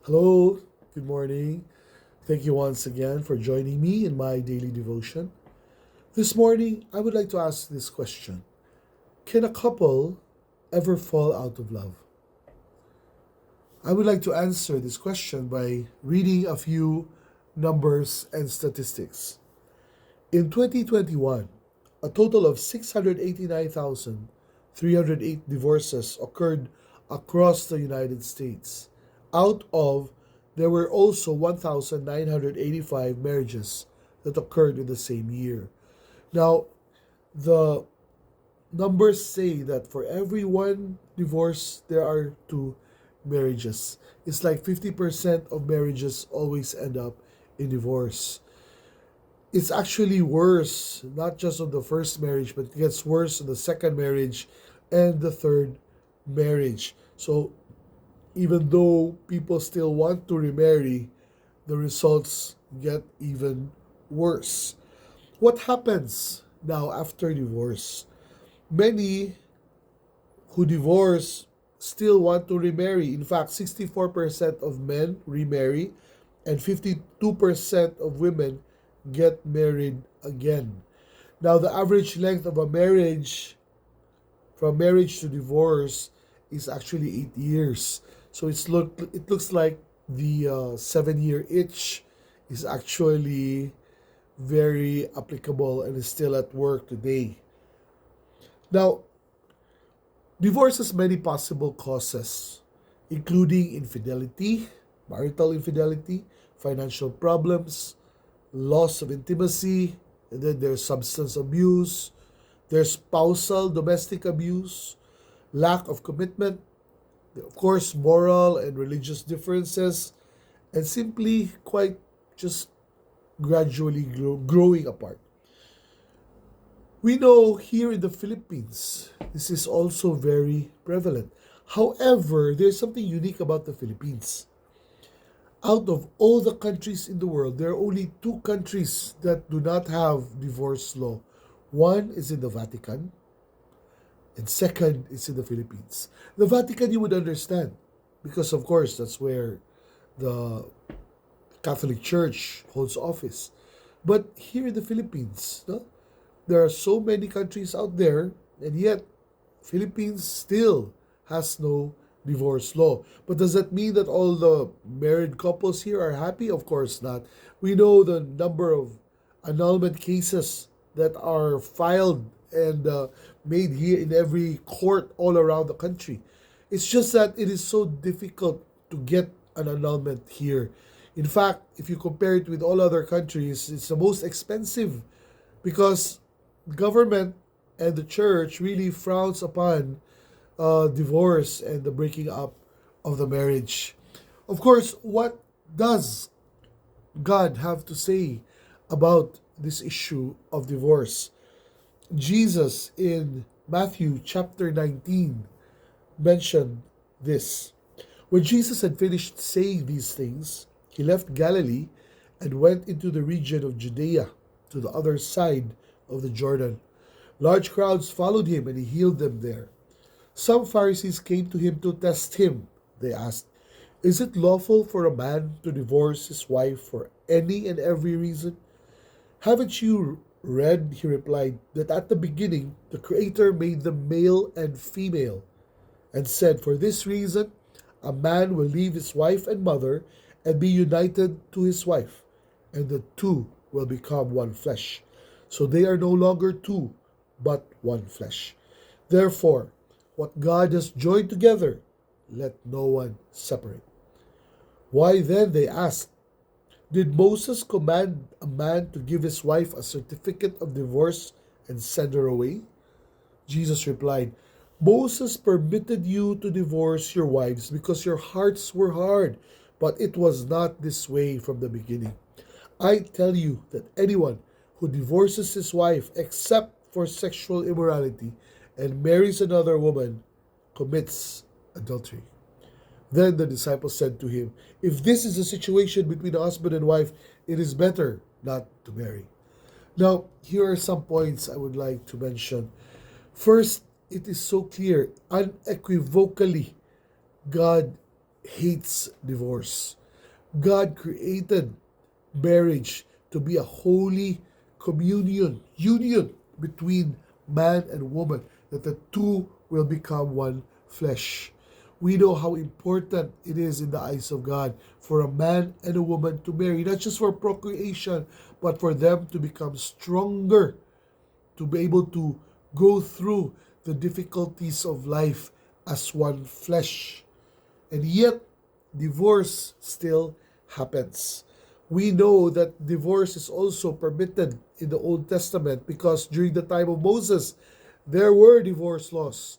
Hello, good morning. Thank you once again for joining me in my daily devotion. This morning, I would like to ask this question: can a couple ever fall out of love? I would like to answer this question by reading a few numbers and statistics. In 2021, a total of 689,308 divorces occurred across the United States. Out of there were also 1,985 marriages that occurred in the same year. Now, the numbers say that for every one divorce, there are two marriages. It's like 50% of marriages always end up in divorce. It's actually worse, not just on the first marriage, but it gets worse in the second marriage and the third marriage. So even though people still want to remarry, the results get even worse. What happens now after divorce? Many who divorce still want to remarry. In fact, 64% of men remarry and 52% of women get married again. Now, the average length of a marriage from marriage to divorce is actually 8 years. So it looks like the 7 year itch is actually very applicable and is still at work today. Now, divorce has many possible causes, including infidelity, marital infidelity, financial problems, loss of intimacy, and then there's substance abuse, there's spousal domestic abuse, lack of commitment, of course, moral and religious differences, and simply quite just gradually growing apart. We know here in the Philippines, this is also very prevalent. However, there's something unique about the Philippines. Out of all the countries in the world, there are only two countries that do not have divorce law. One is in the Vatican, and second is in the Philippines. The Vatican you would understand, because of course that's where the Catholic Church holds office. But here in the Philippines, no, there are so many countries out there, and yet Philippines still has no divorce law. But does that mean that all the married couples here are happy? Of course not. We know the number of annulment cases that are filed and made here in every court all around the country. It's just that it is so difficult to get an annulment here. In fact, if you compare it with all other countries, it's the most expensive because government and the church really frowns upon divorce and the breaking up of the marriage. Of course, what does God have to say about this issue of divorce? Jesus in Matthew chapter 19 mentioned this. When Jesus had finished saying these things, he left Galilee and went into the region of Judea to the other side of the Jordan. Large crowds followed him and he healed them there. Some Pharisees came to him to test him. They asked, "Is it lawful for a man to divorce his wife for any and every reason?" "Haven't you read," he replied, "that at the beginning the Creator made them male and female, and said, 'For this reason a man will leave his wife and mother and be united to his wife, and the two will become one flesh.' So they are no longer two, but one flesh. Therefore, what God has joined together, let no one separate." "Why then," they asked, "did Moses command a man to give his wife a certificate of divorce and send her away?" Jesus replied, "Moses permitted you to divorce your wives because your hearts were hard, but it was not this way from the beginning. I tell you that anyone who divorces his wife except for sexual immorality and marries another woman commits adultery." Then the disciples said to him, "If this is a situation between a husband and wife, it is better not to marry." Now, here are some points I would like to mention. First, it is so clear, unequivocally, God hates divorce. God created marriage to be a holy union between man and woman, that the two will become one flesh. We know how important it is in the eyes of God for a man and a woman to marry, not just for procreation, but for them to become stronger, to be able to go through the difficulties of life as one flesh. And yet, divorce still happens. We know that divorce is also permitted in the Old Testament because during the time of Moses, there were divorce laws.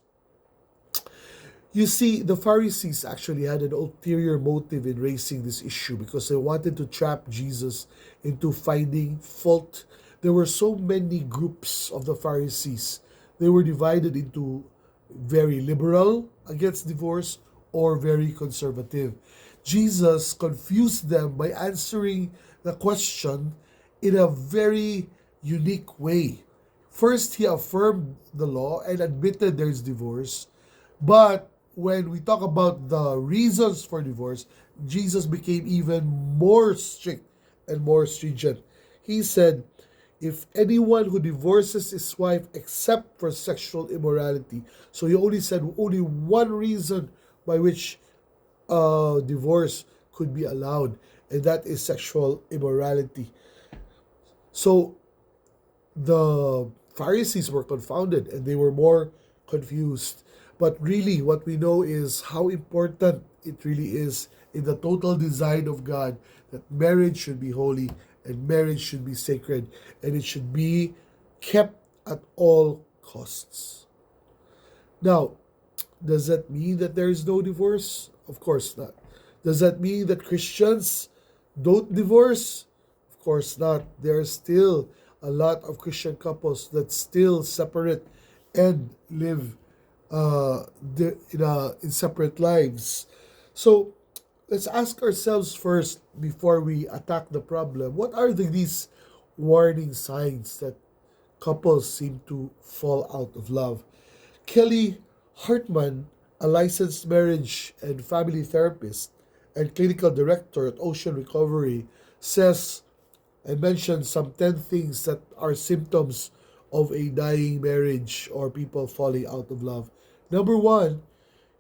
You see, the Pharisees actually had an ulterior motive in raising this issue because they wanted to trap Jesus into finding fault. There were so many groups of the Pharisees. They were divided into very liberal against divorce or very conservative. Jesus confused them by answering the question in a very unique way. First, he affirmed the law and admitted there's divorce. But when we talk about the reasons for divorce, Jesus became even more strict and more stringent. He said, if anyone who divorces his wife except for sexual immorality, so he only said only one reason by which divorce could be allowed, and that is sexual immorality. So the Pharisees were confounded and they were more confused. But really, what we know is how important it really is in the total design of God that marriage should be holy and marriage should be sacred and it should be kept at all costs. Now, does that mean that there is no divorce? Of course not. Does that mean that Christians don't divorce? Of course not. There are still a lot of Christian couples that still separate and live in separate lives. So let's ask ourselves first before we attack the problem, what are these warning signs that couples seem to fall out of love? Kelly Hartman, a licensed marriage and family therapist and clinical director at Ocean Recovery, says and mentions some 10 things that are symptoms of a dying marriage or people falling out of love. Number one,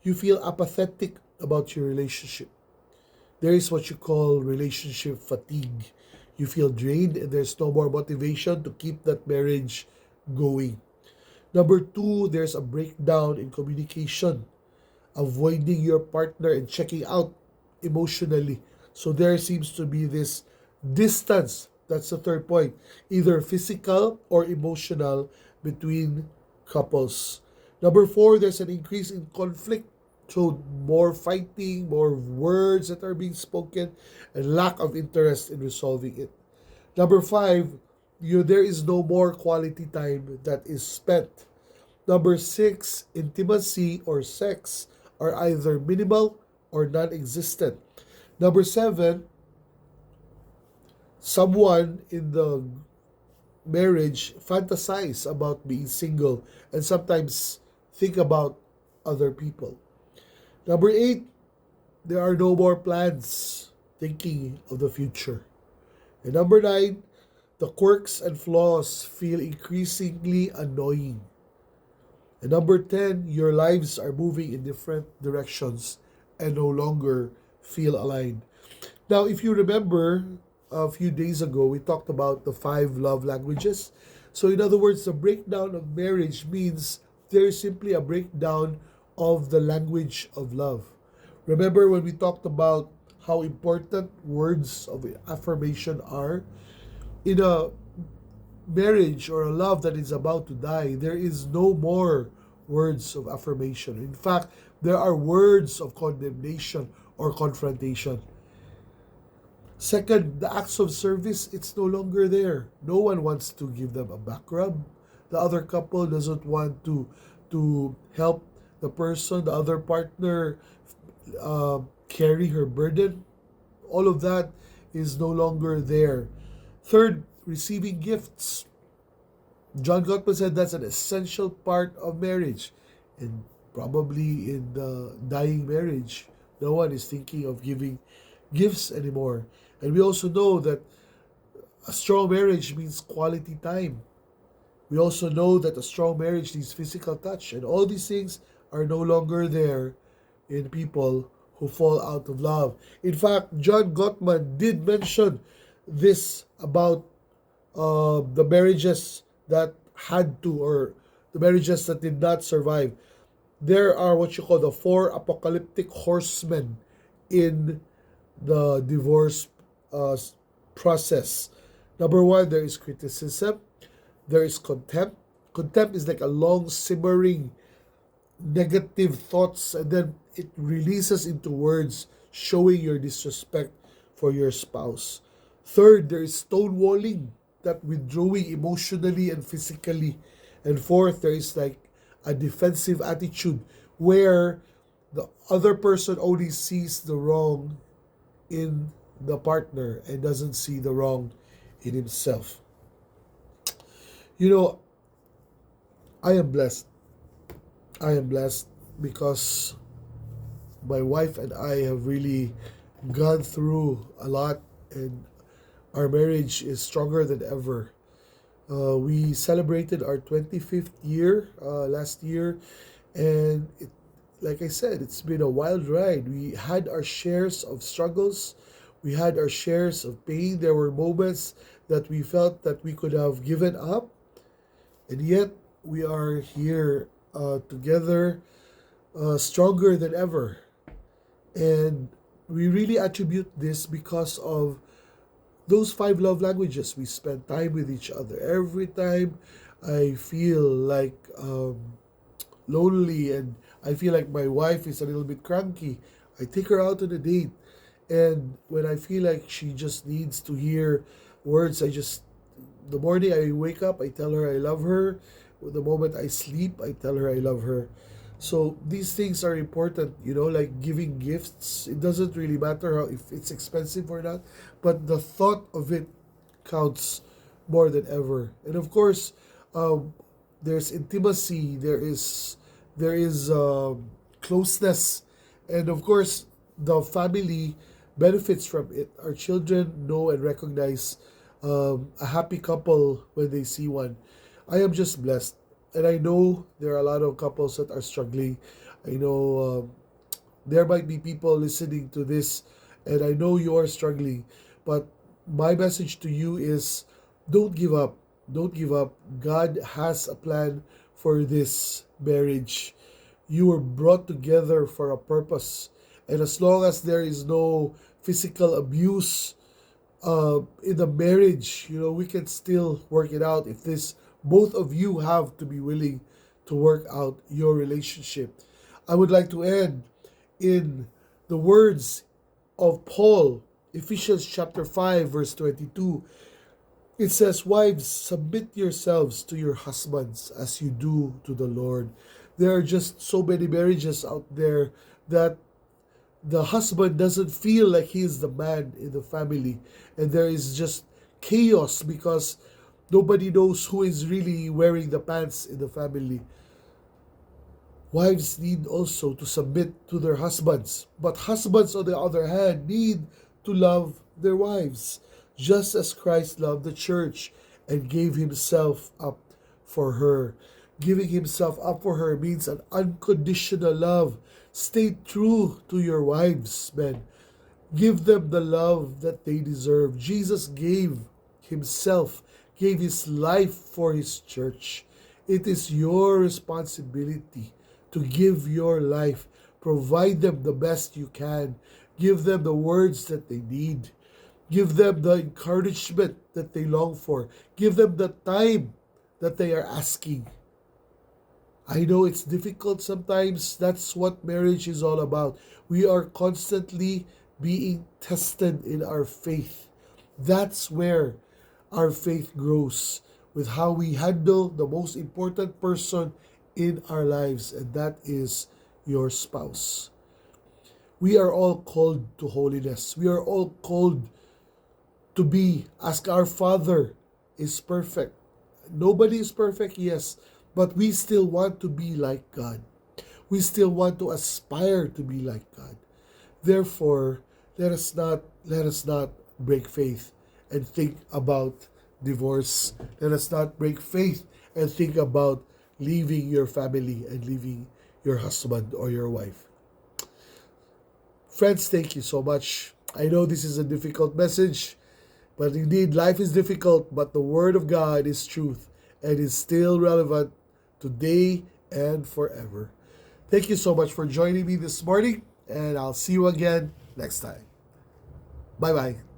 you feel apathetic about your relationship. There is what you call relationship fatigue. You feel drained and there's no more motivation to keep that marriage going. Number two, there's a breakdown in communication, avoiding your partner and checking out emotionally. So there seems to be this distance. That's the third point, either physical or emotional between couples. Number four, there's an increase in conflict. So more fighting, more words that are being spoken, and lack of interest in resolving it. Number five, there is no more quality time that is spent. Number six, intimacy or sex are either minimal or non-existent. Number seven, someone in the marriage fantasize about being single and sometimes think about other people. Number eight, there are no more plans thinking of the future. And number nine, the quirks and flaws feel increasingly annoying. And number 10, your lives are moving in different directions and no longer feel aligned. Now, if you remember, a few days ago, we talked about the five love languages. So, in other words, the breakdown of marriage means there is simply a breakdown of the language of love. Remember when we talked about how important words of affirmation are? In a marriage or a love that is about to die, there is no more words of affirmation. In fact, there are words of condemnation or confrontation. Second, the acts of service, it's no longer there. No one wants to give them a back rub. The other couple doesn't want to help the person, the other partner, carry her burden. All of that is no longer there. Third, receiving gifts. John Gottman said that's an essential part of marriage. And probably in the dying marriage, No one is thinking of giving gifts anymore. And we also know that a strong marriage means quality time. We also know that a strong marriage needs physical touch. And all these things are no longer there in people who fall out of love. In fact, John Gottman did mention this about the marriages that had to, or the marriages that did not survive. There are what you call the four apocalyptic horsemen in the divorce uh, process. Number one, there is criticism, there is contempt. Contempt is like a long simmering negative thoughts, and then it releases into words showing your disrespect for your spouse. Third, there is stonewalling, that withdrawing emotionally and physically. And fourth, there is like a defensive attitude where the other person only sees the wrong in the partner and doesn't see the wrong in himself. You know, I am blessed. I am blessed because my wife and I have really gone through a lot, and our marriage is stronger than ever. We celebrated our 25th year last year, and like I said, it's been a wild ride. We had our shares of struggles, we had our shares of pain. There were moments that we felt that we could have given up, and yet we are here together, stronger than ever. And we really attribute this because of those five love languages. We spend time with each other. Every time I feel like lonely and I feel like my wife is a little bit cranky, I take her out on a date. And when I feel like she just needs to hear words, the morning I wake up, I tell her I love her. The moment I sleep, I tell her I love her. So these things are important, like giving gifts. It doesn't really matter if it's expensive or not, but the thought of it counts more than ever. And of course, um, there's intimacy, there is closeness, and of course, the family benefits from it. Our children know and recognize a happy couple when they see one. I am just blessed. And I know there are a lot of couples that are struggling. I know there might be people listening to this, and I know you are struggling. But my message to you is don't give up. Don't give up. God has a plan for this marriage. You were brought together for a purpose. And as long as there is no physical abuse in the marriage, we can still work it out if this both of you have to be willing to work out your relationship. I would like to end in the words of Paul, Ephesians chapter 5, verse 22. It says, "Wives, submit yourselves to your husbands as you do to the Lord." There are just so many marriages out there that the husband doesn't feel like he is the man in the family, and there is just chaos because nobody knows who is really wearing the pants in the family. Wives need also to submit to their husbands, but husbands, on the other hand, need to love their wives, just as Christ loved the church and gave himself up for her. Giving himself up for her means an unconditional love. Stay true to your wives, men. Give them the love that they deserve. Jesus himself, gave his life for his church. It is your responsibility to give your life. Provide them the best you can. Give them the words that they need. Give them the encouragement that they long for. Give them the time that they are asking. I know it's difficult sometimes. That's what marriage is all about. We are constantly being tested in our faith. That's where our faith grows, with how we handle the most important person in our lives, and that is your spouse. We are all called to holiness. We are all called to be as our Father is perfect. Nobody is perfect, yes, but we still want to be like God. We still want to aspire to be like God. Therefore, let us not break faith and think about divorce. Let us not break faith and think about leaving your family and leaving your husband or your wife. Friends, thank you so much. I know this is a difficult message, but indeed life is difficult, but the word of God is truth and is still relevant today and forever. Thank you so much for joining me this morning, and I'll see you again next time. Bye bye.